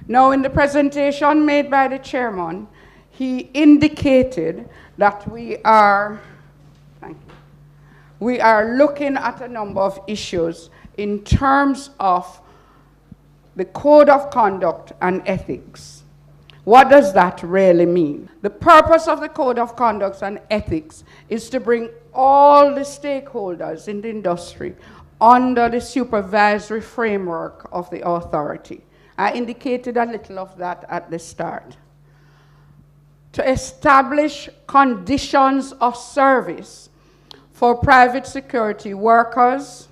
Now, in the presentation made by the chairman, he indicated that we are looking at a number of issues in terms of the code of conduct and ethics. What does that really mean? The purpose of the code of conduct and ethics is to bring all the stakeholders in the industry under the supervisory framework of the authority. I indicated a little of that at the start. To establish conditions of service for private security workers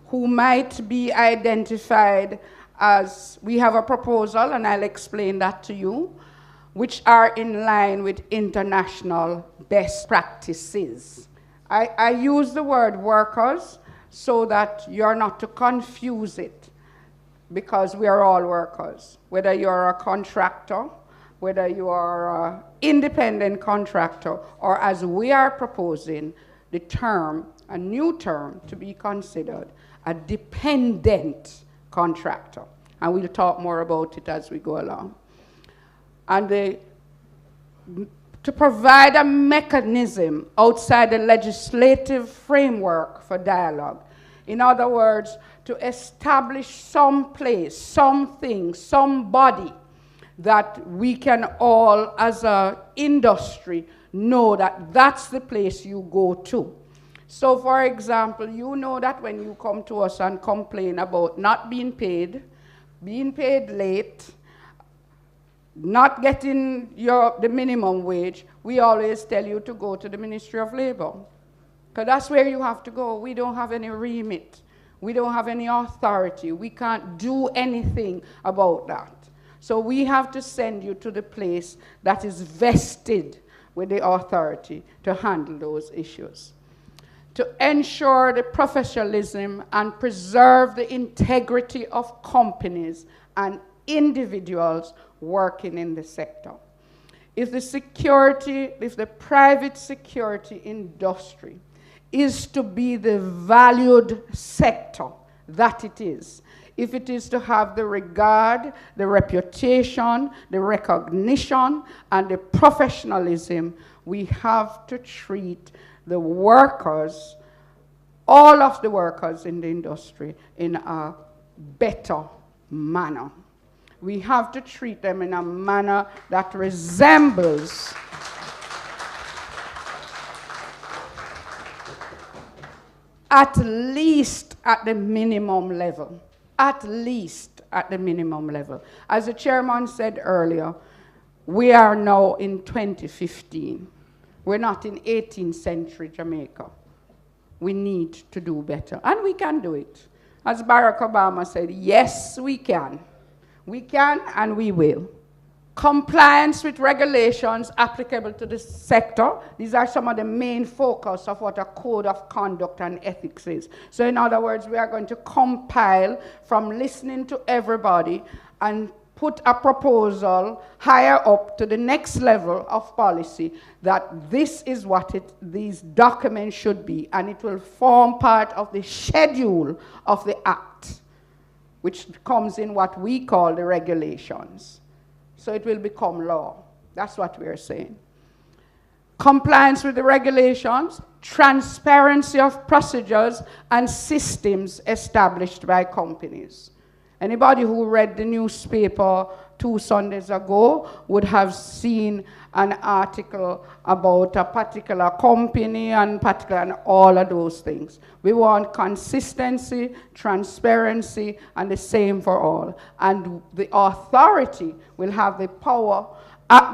who might be identified as, we have a proposal, and I'll explain that to you, which are in line with international best practices. I use the word workers so that you're not to confuse it, because we are all workers. Whether you're a contractor, whether you are an independent contractor, or as we are proposing, the term, a new term to be considered, a dependent contractor. And we'll talk more about it as we go along. And to provide a mechanism outside the legislative framework for dialogue. In other words, to establish some place, something, somebody that we can all, as an industry, know that that's the place you go to. So, for example, you know that when you come to us and complain about not being paid late, not getting the minimum wage, we always tell you to go to the Ministry of Labor. Because that's where you have to go. We don't have any remit. We don't have any authority. We can't do anything about that. So we have to send you to the place that is vested with the authority to handle those issues. To ensure the professionalism and preserve the integrity of companies and individuals working in the sector. If the private security industry is to be the valued sector that it is, if it is to have the regard, the reputation, the recognition, and the professionalism, we have to treat the workers, all of the workers in the industry, in a better manner. We have to treat them in a manner that resembles at least at the minimum level. At least at the minimum level. As the chairman said earlier, we are now in 2015. We're not in 18th century Jamaica. We need to do better, and we can do it. As Barack Obama said, yes, we can. We can and we will. Compliance with regulations applicable to the sector. These are some of the main focus of what a code of conduct and ethics is. So in other words, we are going to compile from listening to everybody and put a proposal higher up to the next level of policy that this is what these documents should be, and it will form part of the schedule of the act, which comes in what we call the regulations. So it will become law. That's what we're saying. Compliance with the regulations, transparency of procedures and systems established by companies. Anybody who read the newspaper 2 Sundays ago would have seen an article about a particular company and all of those things. We want consistency, transparency, and the same for all. And the authority will have the power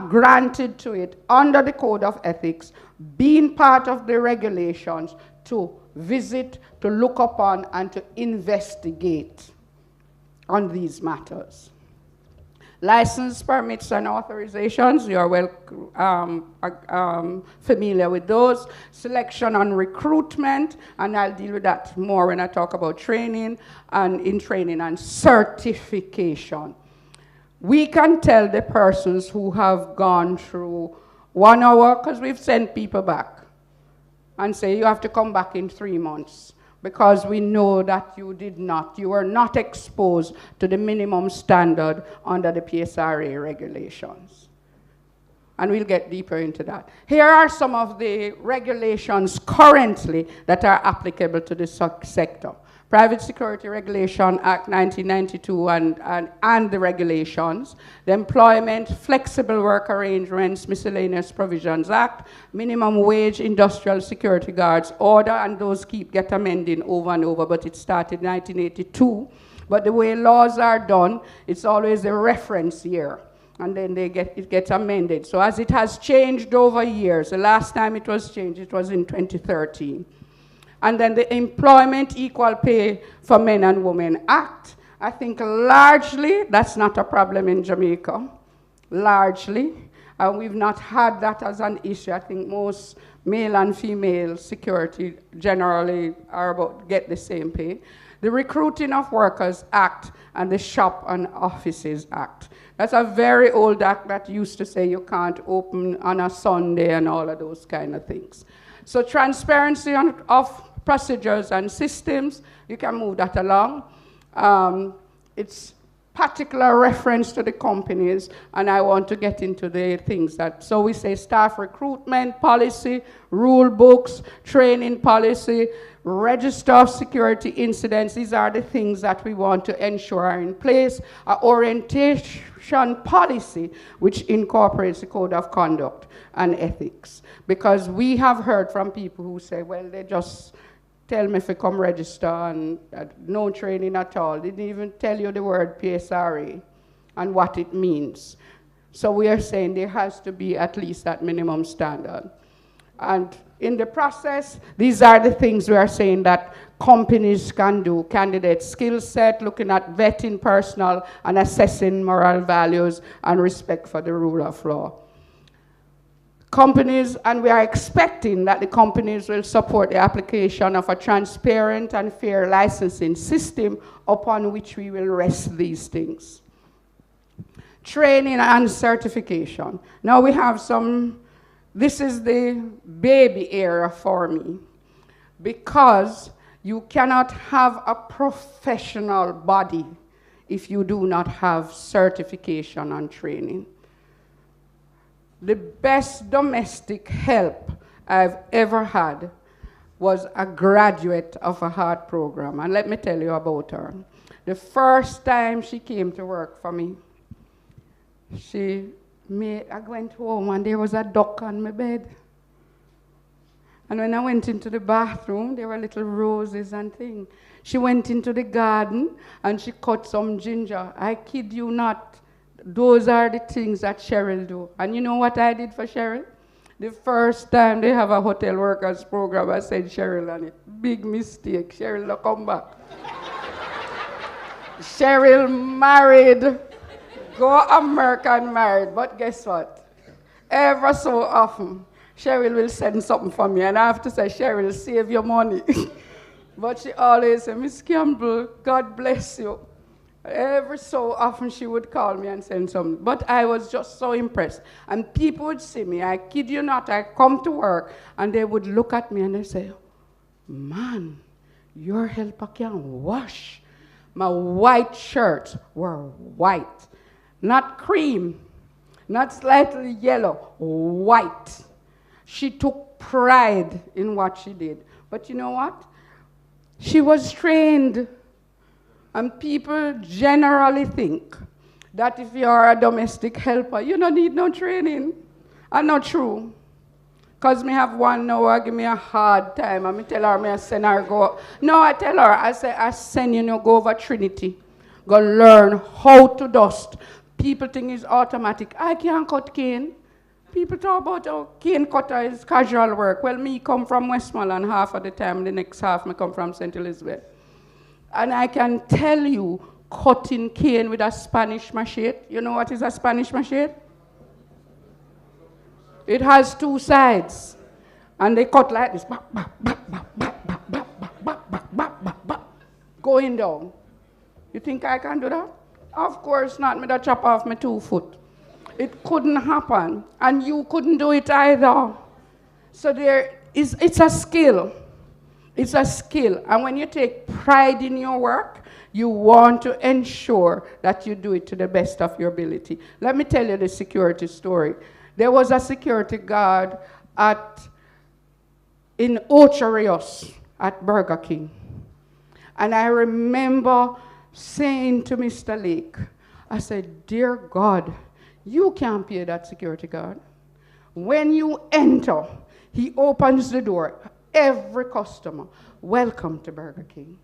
granted to it under the Code of Ethics, being part of the regulations, to visit, to look upon, and to investigate on these matters. License, permits, and authorizations, you are well familiar with those. Selection and recruitment, and I'll deal with that more when I talk about training and certification. We can tell the persons who have gone through 1 hour, because we've sent people back, and say you have to come back in 3 months. because we know that you were not exposed to the minimum standard under the PSRA regulations. And we'll get deeper into that. Here are some of the regulations currently that are applicable to the sector. Private Security Regulation Act 1992 and the regulations, the Employment Flexible Work Arrangements Miscellaneous Provisions Act, Minimum Wage Industrial Security Guards Order, and those get amending over and over, but it started in 1982. But the way laws are done, it's always a reference year, and then it gets amended. So as it has changed over years, the last time it was changed, it was in 2013. And then the Employment Equal Pay for Men and Women Act. I think largely that's not a problem in Jamaica, largely. We've not had that as an issue. I think most male and female security generally get the same pay. The Recruiting of Workers Act and the Shop and Offices Act. That's a very old act that used to say you can't open on a Sunday and all of those kind of things. So transparency of procedures and systems, you can move that along. It's particular reference to the companies, and I want to get into the things so we say staff recruitment policy, rule books, training policy, register of security incidents. These are the things that we want to ensure are in place. Orientation policy, which incorporates the code of conduct and ethics. Because we have heard from people who say, well, they just tell me if I come register and no training at all. They didn't even tell you the word PSRA and what it means. So we are saying there has to be at least that minimum standard. And in the process, these are the things we are saying that companies can do. Candidate skill set, looking at vetting personnel and assessing moral values and respect for the rule of law. Companies, and we are expecting that the companies will support the application of a transparent and fair licensing system upon which we will rest these things. Training and certification. Now we have this is the baby era for me, because you cannot have a professional body if you do not have certification and training. The best domestic help I've ever had was a graduate of a heart program. And let me tell you about her. The first time she came to work for me, I went home and there was a duck on my bed. And when I went into the bathroom, there were little roses and things. She went into the garden and she cut some ginger. I kid you not. Those are the things that Cheryl do. And you know what I did for Cheryl? The first time they have a hotel workers program, I said Cheryl on it. Big mistake. Cheryl don't come back. Cheryl married, go American married. But guess what? Ever so often, Cheryl will send something for me. And I have to say, Cheryl, save your money. But she always said, Miss Campbell, God bless you. Every so often she would call me and send something. But I was just so impressed. And people would see me, I kid you not, I come to work, and they would look at me and they say, man, your helper can wash. My white shirts were white. Not cream, not slightly yellow, white. She took pride in what she did. But you know what? She was trained. And people generally think that if you are a domestic helper, you don't need no training. And not true. Because me have one now give me a hard time. And me tell her, I send her go. No, I tell her, I say, I send you go over Trinity. Go learn how to dust. People think it's automatic. I can't cut cane. People talk about cane cutter is casual work. Well, me come from Westmoreland half of the time. The next half, me come from St. Elizabeth. And I can tell you, cutting cane with a Spanish machete. You know what is a Spanish machete? It has two sides. And they cut like this. Going down. You think I can do that? Of course not. Me that chop off my 2 foot. It couldn't happen. And you couldn't do it either. So it's a skill. It's a skill. And when you take pride in your work, you want to ensure that you do it to the best of your ability. Let me tell you the security story. There was a security guard in Ocho Rios at Burger King. And I remember saying to Mr. Lake, I said, dear God, you can't pay that security guard. When you enter, he opens the door. Every customer, welcome to Burger King.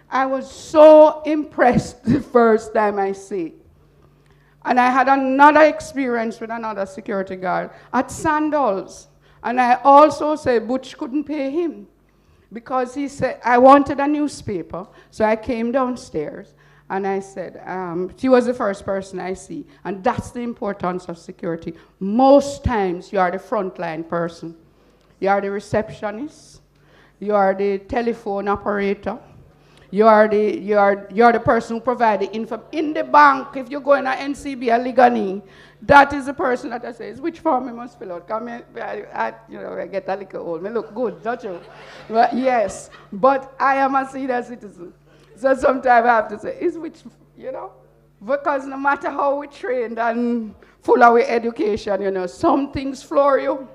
I was so impressed the first time I see it. And I had another experience with another security guard at Sandals. And I also said Butch couldn't pay him because he said, I wanted a newspaper. So I came downstairs and I said, she was the first person I see. And that's the importance of security. Most times you are the frontline person. You are the receptionist. You are the telephone operator. You are the person who provides the info. In the bank, if you go in a NCB or Ligani, that is the person that I say, which form I must fill out? Come here, I get a little old. I look good, don't you? But yes, but I am a senior citizen. So sometimes I have to say, is which, because no matter how we trained and full of education, some things floor you.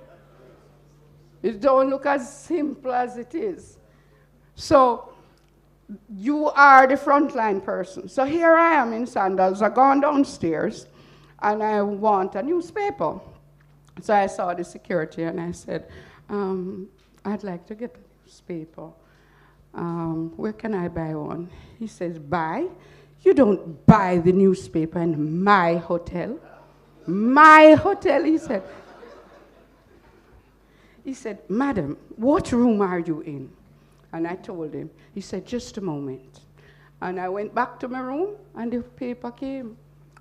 It don't look as simple as it is. So you are the frontline person. So here I am in Sandals. I've gone downstairs and I want a newspaper. So I saw the security and I said, I'd like to get a newspaper. Where can I buy one? He says, buy? You don't buy the newspaper in my hotel. My hotel, he said. He said, madam, what room are you in? And I told him. He said, just a moment. And I went back to my room, and the paper came.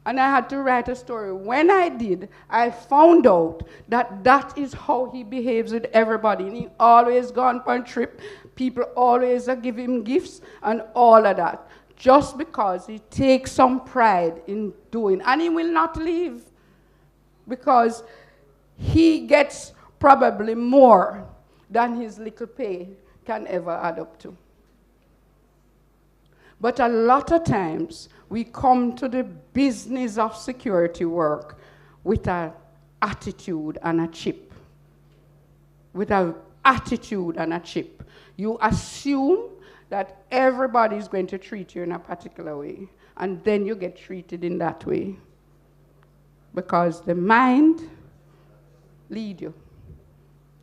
And I had to write a story. When I did, I found out that that is how he behaves with everybody. And he always gone on a trip. People always give him gifts and all of that. Just because he takes some pride in doing. And he will not leave. Because he gets probably more than his little pay can ever add up to. But a lot of times, we come to the business of security work with an attitude and a chip. With an attitude and a chip. You assume that everybody is going to treat you in a particular way, and then you get treated in that way. Because the mind leads you.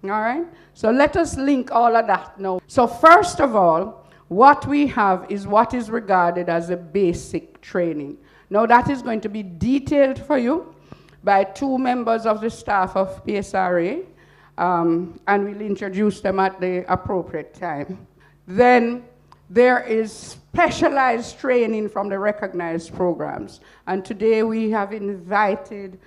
All right? So let us link all of that now. So first of all, what we have is what is regarded as a basic training. Now that is going to be detailed for you by 2 members of the staff of PSRA, and we'll introduce them at the appropriate time. Then there is specialized training from the recognized programs. And today we have invited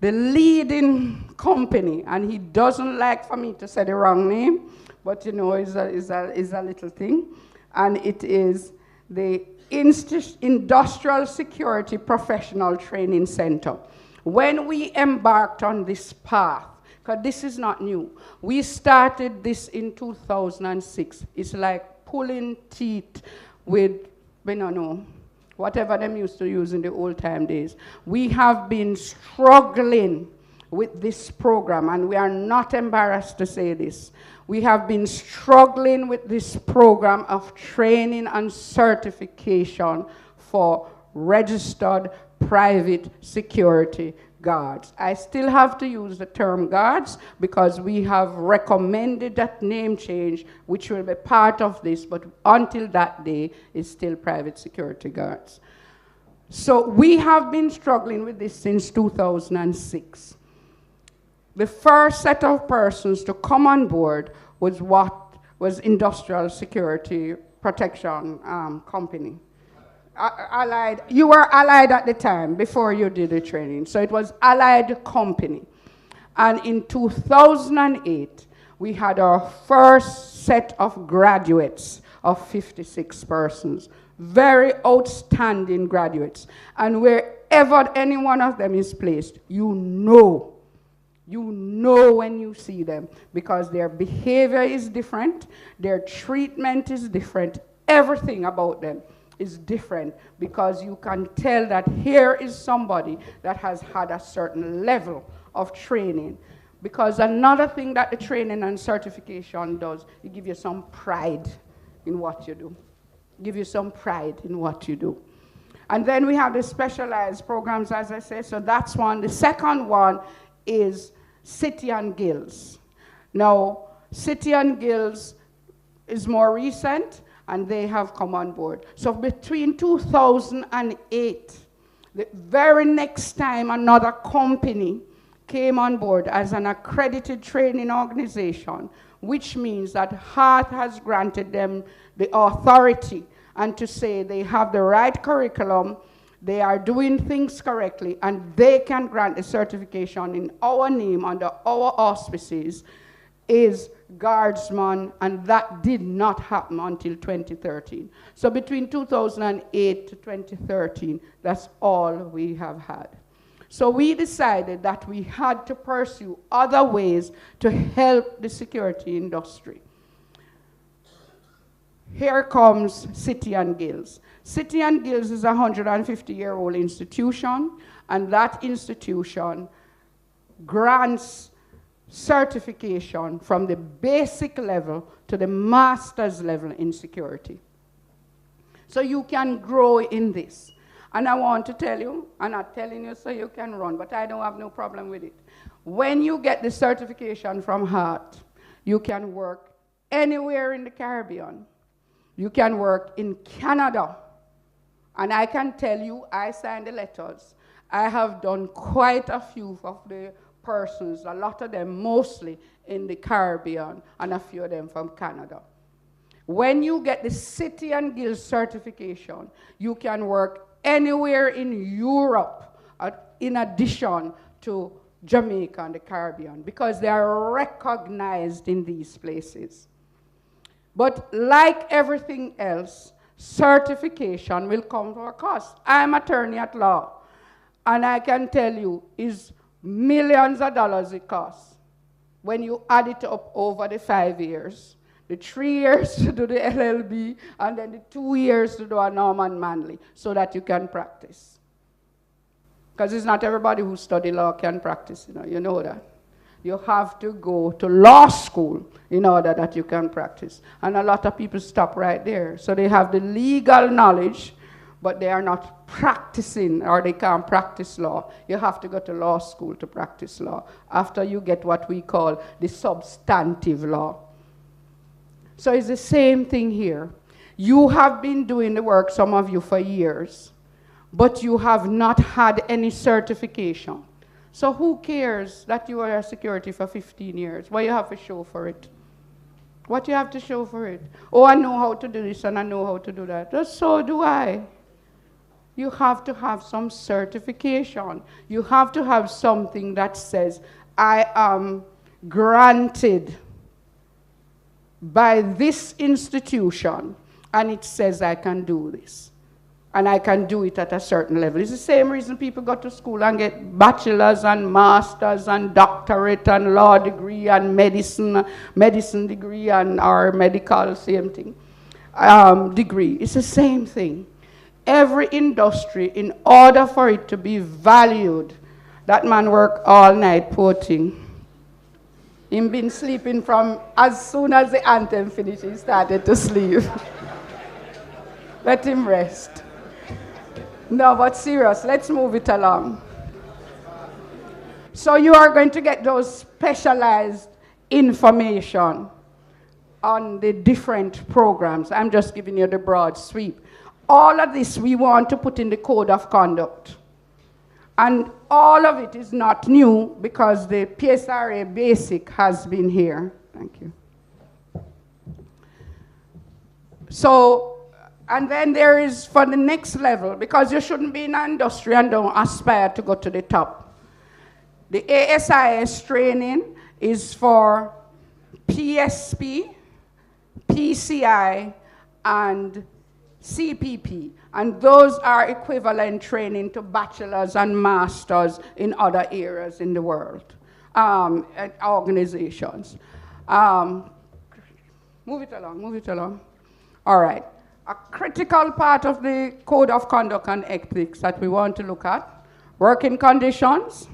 the leading company, and he doesn't like for me to say the wrong name, but it's a little thing, and it is the Industrial Security Professional Training Center. When we embarked on this path, because this is not new, we started this in 2006. It's like pulling teeth with, whatever them used to use in the old time days. We have been struggling with this program, and we are not embarrassed to say this. We have been struggling with this program of training and certification for registered private security guards. I still have to use the term guards because we have recommended that name change, which will be part of this, but until that day, it's still private security guards. So we have been struggling with this since 2006. The first set of persons to come on board was Industrial Security Protection Company. Allied, you were Allied at the time, before you did the training. So it was Allied Company. And in 2008, we had our first set of graduates of 56 persons. Very outstanding graduates. And wherever any one of them is placed, you know You know when you see them because their behavior is different, their treatment is different, everything about them is different because you can tell that here is somebody that has had a certain level of training. Because another thing that the training and certification does, it gives you some pride in what you do. Give you some pride in what you do. And then we have the specialized programs, as I say, so that's one. The second one is City and Guilds. Now, City and Guilds is more recent, and they have come on board. So between 2008, the very next time another company came on board as an accredited training organization, which means that HEART has granted them the authority and to say they have the right curriculum, they are doing things correctly, and they can grant the certification in our name under our auspices, is Guardsman, and that did not happen until 2013. So between 2008 to 2013, that's all we have had. So we decided that we had to pursue other ways to help the security industry. Here comes City and Guilds. City and Guilds is a 150-year-old institution, and that institution grants certification from the basic level to the master's level in security. So you can grow in this. And I want to tell you, I'm not telling you so you can run, but I don't have no problem with it. When you get the certification from HEART, you can work anywhere in the Caribbean. You can work in Canada. And I can tell you, I signed the letters. I have done quite a few of the persons, a lot of them mostly in the Caribbean, and a few of them from Canada. When you get the City and Guilds certification, you can work anywhere in Europe, in addition to Jamaica and the Caribbean, because they are recognized in these places. But like everything else, certification will come to a cost. I'm an attorney at law, and I can tell you, it's millions of dollars it costs when you add it up over the 5 years. The 3 years to do the LLB, and then the 2 years to do a Norman Manley, so that you can practice. Because it's not everybody who study law can practice, you know that. You have to go to law school in order that you can practice. And a lot of people stop right there. So they have the legal knowledge, but they are not practicing, or they can't practice law. You have to go to law school to practice law after you get what we call the substantive law. So it's the same thing here. You have been doing the work, some of you, for years, but you have not had any certification. So who cares that you are a security for 15 years? What you have to show for it? What you have to show for it? Oh, I know how to do this and I know how to do that. So do I. You have to have some certification. You have to have something that says, I am granted by this institution, and it says I can do this. And I can do it at a certain level. It's the same reason people go to school and get bachelor's and master's and doctorate and law degree and medicine degree and our medical, same thing, degree. It's the same thing. Every industry, in order for it to be valued, that man worked all night, poor thing. Him been sleeping from as soon as the anthem finished, he started to sleep. Let him rest. No, but serious, let's move it along. So you are going to get those specialized information on the different programs. I'm just giving you the broad sweep. All of this we want to put in the code of conduct. And all of it is not new because the PSRA basic has been here. Thank you. So, and then there is for the next level, because you shouldn't be in an industry and don't aspire to go to the top. The ASIS training is for PSP, PCI, and CPP. And those are equivalent training to bachelor's and master's in other areas in the world. organizations. Move it along. All right. A critical part of the Code of Conduct and Ethics that we want to look at: working conditions,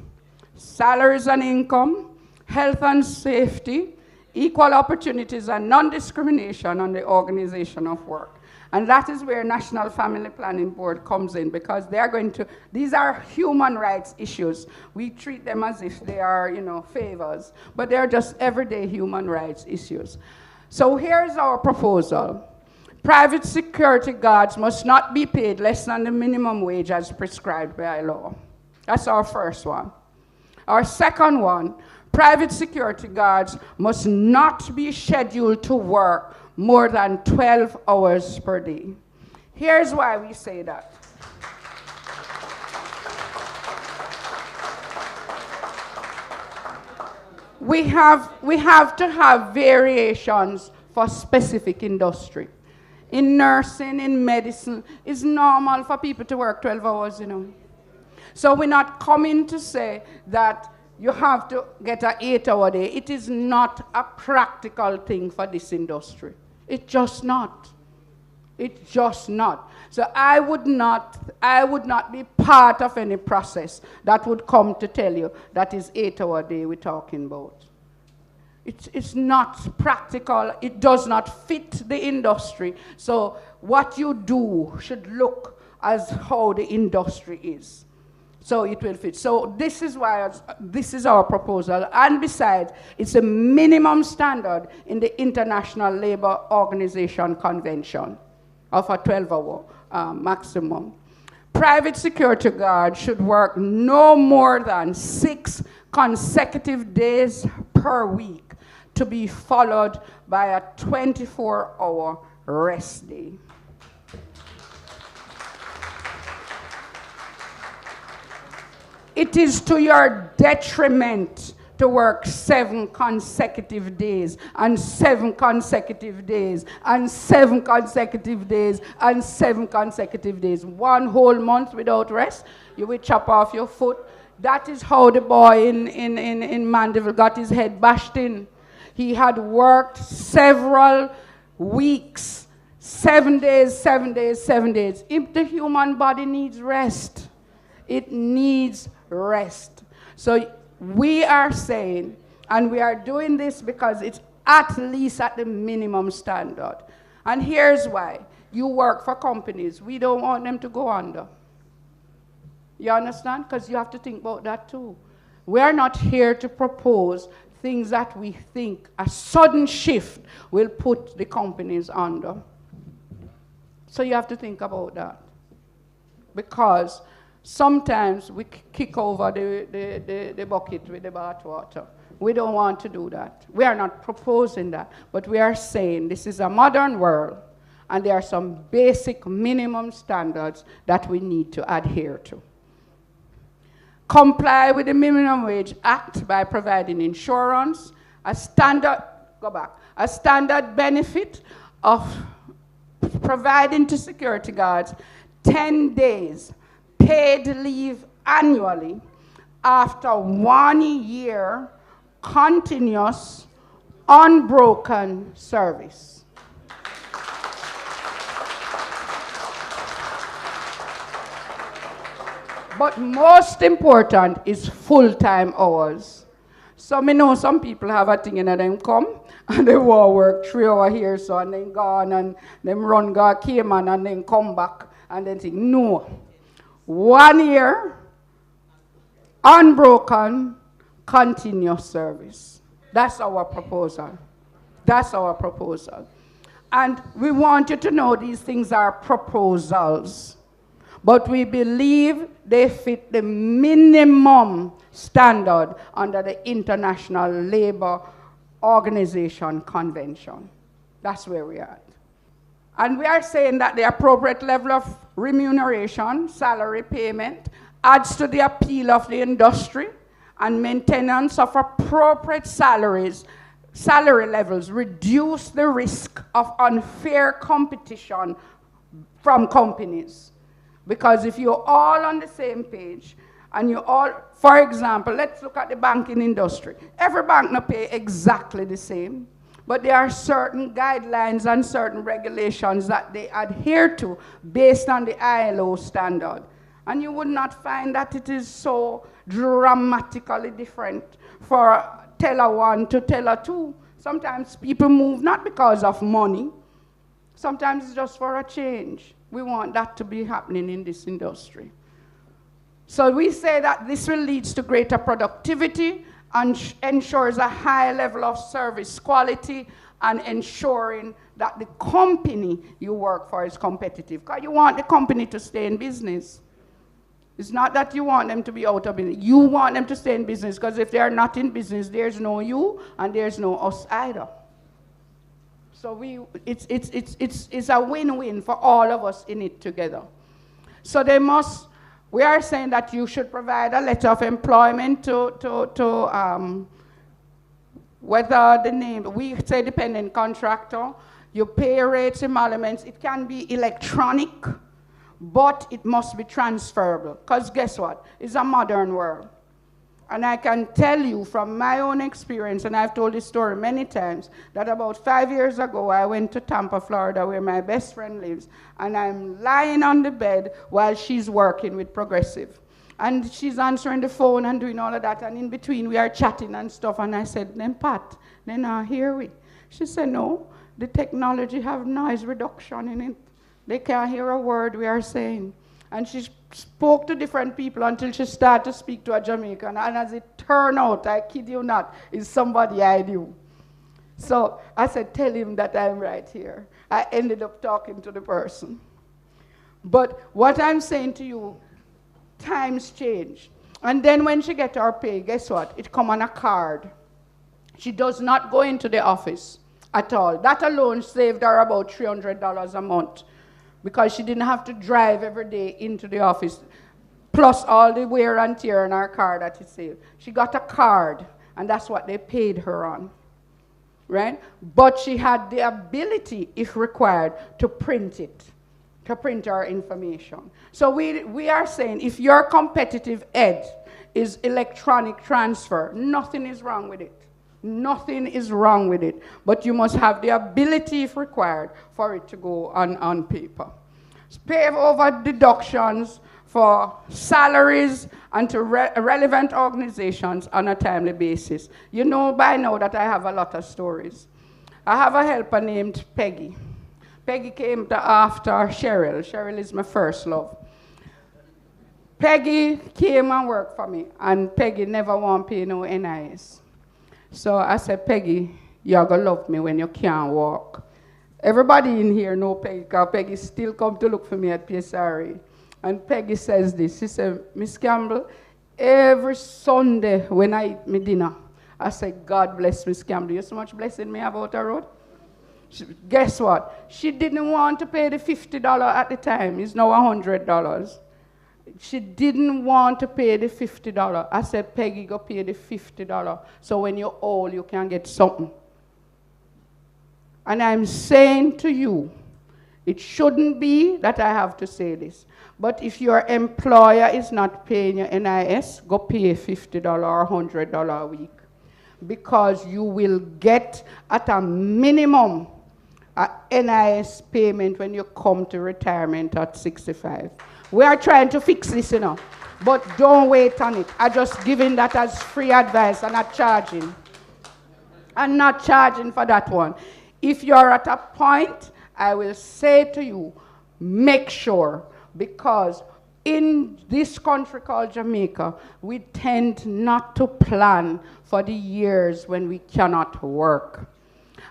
salaries and income, health and safety, equal opportunities and non-discrimination on the organization of work. And that is where National Family Planning Board comes in, because they are going to, these are human rights issues. We treat them as if they are, favors, but they're just everyday human rights issues. So here's our proposal. Private security guards must not be paid less than the minimum wage as prescribed by law. That's our first one. Our second one, private security guards must not be scheduled to work more than 12 hours per day. Here's why we say that. We have to have variations for specific industry. In nursing, in medicine, it's normal for people to work 12 hours, So we're not coming to say that you have to get an 8-hour day. It is not a practical thing for this industry. It's just not. It's just not. So I would not be part of any process that would come to tell you that is 8-hour day we're talking about. It's not practical. It does not fit the industry. So what you do should look as how the industry is. So it will fit. So this is why this is our proposal. And besides, it's a minimum standard in the International Labour Organization Convention of a 12-hour maximum. Private security guards should work no more than 6 consecutive days per week, to be followed by a 24-hour rest day. It is to your detriment to work 7 consecutive days, and 7 consecutive days, and 7 consecutive days, and 7 consecutive days. 1 whole month without rest, you will chop off your foot. That is how the boy in Mandeville got his head bashed in. He had worked several weeks, 7 days, 7 days, 7 days. If the human body needs rest, it needs rest. So we are saying, and we are doing this because it's at least at the minimum standard. And here's why. You work for companies. We don't want them to go under. You understand? Because you have to think about that too. We are not here to propose things that we think a sudden shift will put the companies under. So you have to think about that. Because sometimes we kick over the bucket with the bath water. We don't want to do that. We are not proposing that. But we are saying this is a modern world, and there are some basic minimum standards that we need to adhere to. Comply with the Minimum Wage Act by providing insurance, a standard benefit of providing to security guards 10 days paid leave annually after 1 year continuous unbroken service. But most important is full-time hours. So I know some people have a thing and them come and they will work 3 hours here, so and then gone and them run go Cayman and then come back and then think, no. 1 year, unbroken, continuous service. That's our proposal. That's our proposal. And we want you to know these things are proposals. But we believe they fit the minimum standard under the International Labour Organization Convention. That's where we are. And we are saying that the appropriate level of remuneration, salary payment, adds to the appeal of the industry, and maintenance of appropriate salary levels reduce the risk of unfair competition from companies. Because if you're all on the same page And you all, for example, let's look at the banking industry. Every bank no pay exactly the same, but there are certain guidelines and certain regulations that they adhere to based on the ILO standard. And you would not find that it is so dramatically different for teller 1 to teller 2. Sometimes people move not because of money. Sometimes it's just for a change. We want that to be happening in this industry. So we say that this will lead to greater productivity and ensures a high level of service quality and ensuring that the company you work for is competitive. Because you want the company to stay in business. It's not that you want them to be out of business. You want them to stay in business because if they're not in business, there's no you and there's no us either. So it's a win-win for all of us in it together. So we are saying that you should provide a letter of employment to whether the name, we say dependent contractor, your pay rates, emoluments, it can be electronic, but it must be transferable. Because guess what? It's a modern world. And I can tell you from my own experience, and I've told this story many times, that about 5 years ago, I went to Tampa, Florida, where my best friend lives, and I'm lying on the bed while she's working with Progressive. And she's answering the phone and doing all of that, and in between we are chatting and stuff, and I said, then Pat, then hear we. She said, no, the technology have noise reduction in it. They can't hear a word we are saying. And she spoke to different people until she started to speak to a Jamaican. And as it turned out, I kid you not, is somebody I knew. So I said, tell him that I'm right here. I ended up talking to the person. But what I'm saying to you, times change. And then when she gets her pay, guess what? It come on a card. She does not go into the office at all. That alone saved her about $300 a month, because she didn't have to drive every day into the office, plus all the wear and tear on her car that it saved. She got a card, and that's what they paid her on, right? But she had the ability, if required, to print it, to print her information. So we are saying, if your competitive edge is electronic transfer, nothing is wrong with it. Nothing is wrong with it, but you must have the ability, if required, for it to go on paper. Pay over deductions for salaries and to relevant organizations on a timely basis. You know by now that I have a lot of stories. I have a helper named Peggy. Peggy came after Cheryl. Cheryl is my first love. Peggy came and worked for me, and Peggy never want to pay no NIS. So I said, Peggy, you're going to love me when you can't walk. Everybody in here know Peggy, because Peggy still come to look for me at PSRA. And Peggy says this. She said, Miss Campbell, every Sunday when I eat my dinner, I say, God bless Miss Campbell. You so much blessing me about her road. Guess what? She didn't want to pay the $50 at the time. It's now $100. She didn't want to pay the $50. I said, Peggy, go pay the $50. So when you're old, you can get something. And I'm saying to you, it shouldn't be that I have to say this, but if your employer is not paying your NIS, go pay $50 or $100 a week, because you will get at a minimum a NIS payment when you come to retirement at 65. We are trying to fix this, you know, but don't wait on it. I'm just giving that as free advice and not charging. I'm not charging for that one. If you're at a point, I will say to you, make sure, because in this country called Jamaica, we tend not to plan for the years when we cannot work.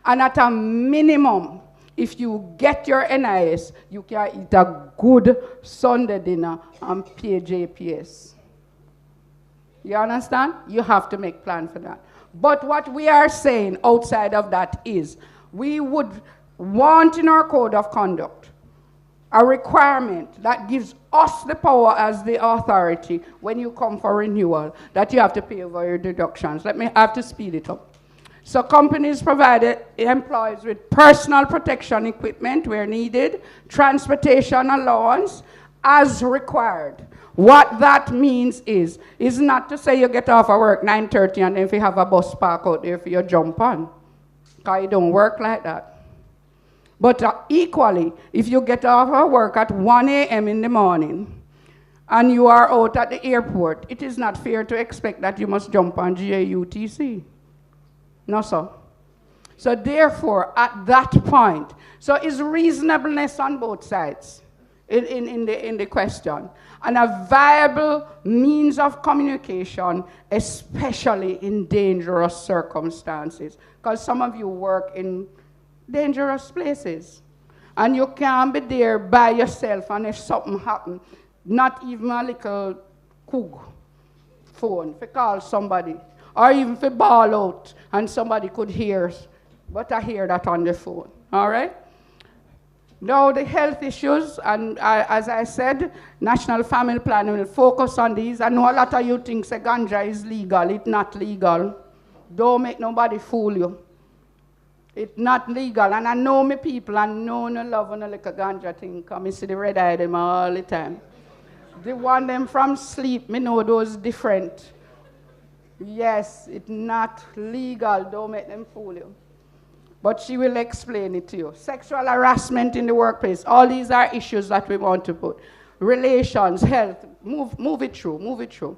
And at a minimum, if you get your NIS, you can eat a good Sunday dinner and pay JPS. You understand? You have to make plan for that. But what we are saying outside of that is, we would want in our code of conduct a requirement that gives us the power as the authority when you come for renewal, that you have to pay over your deductions. I have to speed it up. So companies provide employees with personal protection equipment where needed, transportation allowance as required. What that means is not to say you get off of work 9:30 and then if you have a bus park out there for you jump on. Because it don't work like that. But equally, if you get off of work at 1 a.m. in the morning and you are out at the airport, it is not fair to expect that you must jump on GAUTC. No, sir. So therefore, at that point, so is reasonableness on both sides in the question, and a viable means of communication, especially in dangerous circumstances. Because some of you work in dangerous places, and you can't be there by yourself, and if something happens, not even a little coog phone to call somebody, or even to bawl out, and somebody could hear, but I hear that on the phone, all right? Now the health issues, and as I said, National Family Planning will focus on these. I know a lot of you think say ganja is legal. It's not legal. Don't make nobody fool you. It's not legal. And I know me people, and know no love and no like a ganja thing. Come, I see the red eye them all the time. They want them from sleep. Me know those different. Yes, it's not legal. Don't make them fool you. But she will explain it to you. Sexual harassment in the workplace. All these are issues that we want to put. Relations, health. Move it through. Move it through.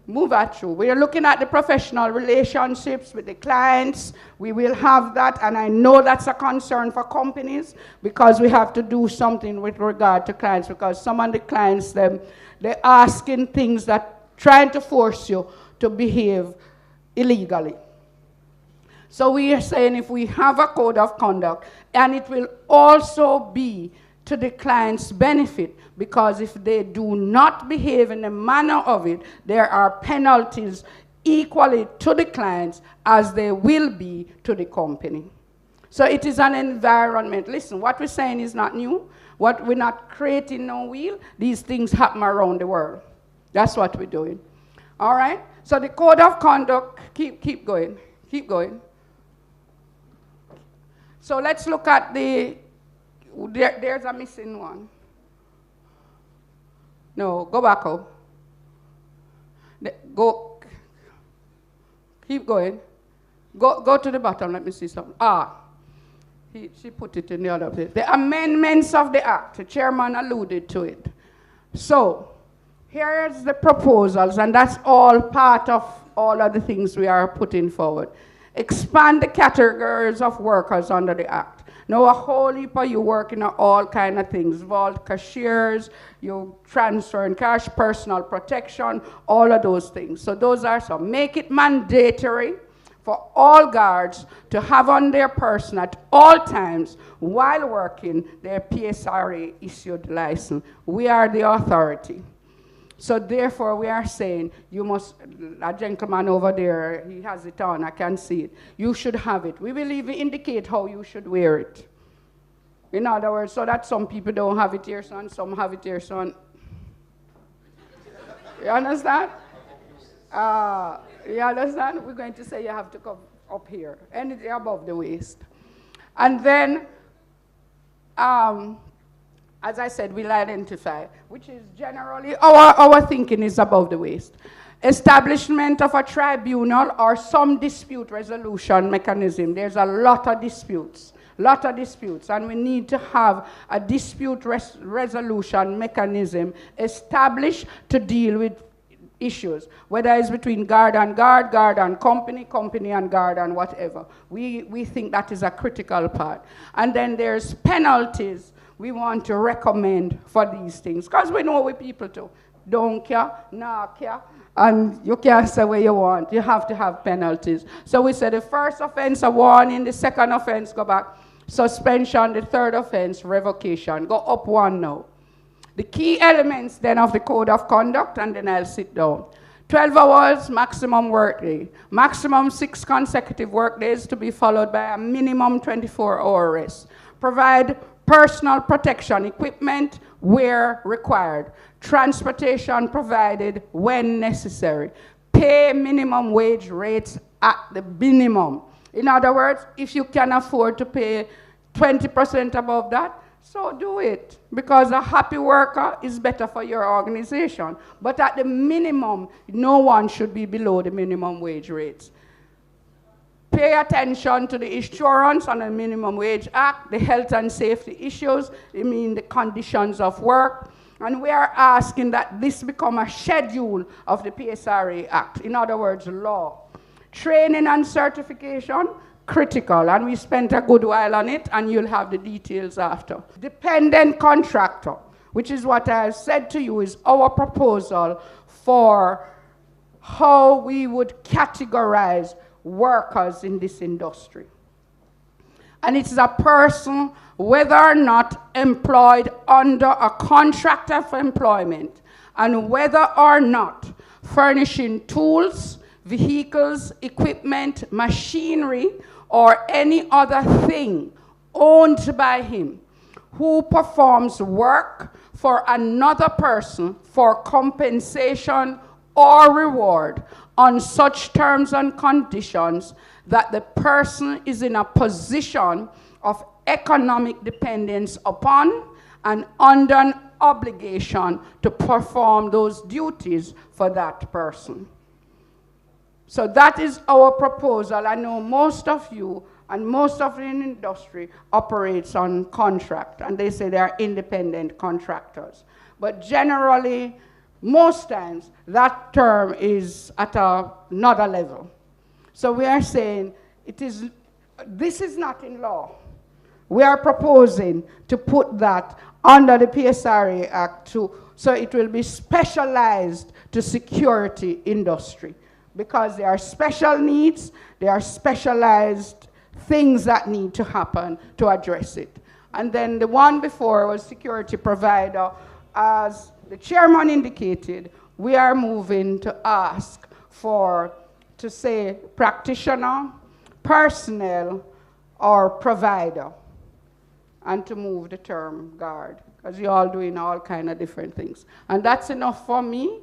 Move that through. We are looking at the professional relationships with the clients. We will have that, and I know that's a concern for companies because we have to do something with regard to clients, because some of the clients, they're asking things that trying to force you to behave illegally. So we are saying if we have a code of conduct, and it will also be to the client's benefit, because if they do not behave in the manner of it, there are penalties equally to the clients as there will be to the company. So it is an environment. Listen, what we're saying is not new. What we're not creating no wheel. These things happen around the world. That's what we're doing. All right? So the code of conduct, keep going. Keep going. So let's look at there's a missing one. No, go back up. Keep going. Go to the bottom, let me see something. She put it in the other place. The amendments of the act, the chairman alluded to it. So, here's the proposals, and that's all part of all of the things we are putting forward. Expand the categories of workers under the act. Now, a whole heap of you working on all kind of things, vault cashiers, you transferring cash, personal protection, all of those things. So those are some. Make it mandatory for all guards to have on their person at all times while working their PSRA issued license. We are the authority. So therefore, we are saying, you must, a gentleman over there, he has it on, I can see it. You should have it. We will even indicate how you should wear it. In other words, so that some people don't have it here, son, some have it here, son. You understand? You understand? We're going to say you have to come up here, anything above the waist. And then, as I said, we'll identify, which is generally, our thinking is above the waist. Establishment of a tribunal or some dispute resolution mechanism. There's a lot of disputes, and we need to have a dispute resolution mechanism established to deal with issues, whether it's between guard and company, company and guard and whatever. We think that is a critical part. And then there's penalties we want to recommend for these things, because we know what people do. Don't care, not care, and you can't say what you want. You have to have penalties. So we said the first offense, a warning, the second offense, go back, suspension, the third offense, revocation. Go up one now. The key elements then of the code of conduct, and then I'll sit down. 12 hours maximum workday. Maximum 6 consecutive work days to be followed by a minimum 24-hour rest. Provide personal protection equipment where required. Transportation provided when necessary. Pay minimum wage rates at the minimum. In other words, if you can afford to pay 20% above that, So do it, because a happy worker is better for your organization. But at the minimum, no one should be below the minimum wage rates. Pay attention to the Insurance on the Minimum Wage Act, the health and safety issues, the conditions of work. And we are asking that this become a schedule of the PSRA Act. In other words, law. Training and certification, critical, and we spent a good while on it, and you'll have the details after. Dependent contractor, which is what I said to you is our proposal for how we would categorize workers in this industry. And it's a person, whether or not employed under a contract of employment, and whether or not furnishing tools, vehicles, equipment, machinery, or any other thing owned by him, who performs work for another person for compensation or reward on such terms and conditions that the person is in a position of economic dependence upon and under an obligation to perform those duties for that person. So that is our proposal. I know most of you and most of the industry operates on contract, and they say they are independent contractors. But generally, most times, that term is at another level. So we are saying this is not in law. We are proposing to put that under the PSRA Act so it will be specialized to security industry, because there are special needs, there are specialized things that need to happen to address it. And then the one before was security provider. As the chairman indicated, we are moving to ask to say practitioner, personnel, or provider, and to move the term guard, because you're all doing all kind of different things. And that's enough for me.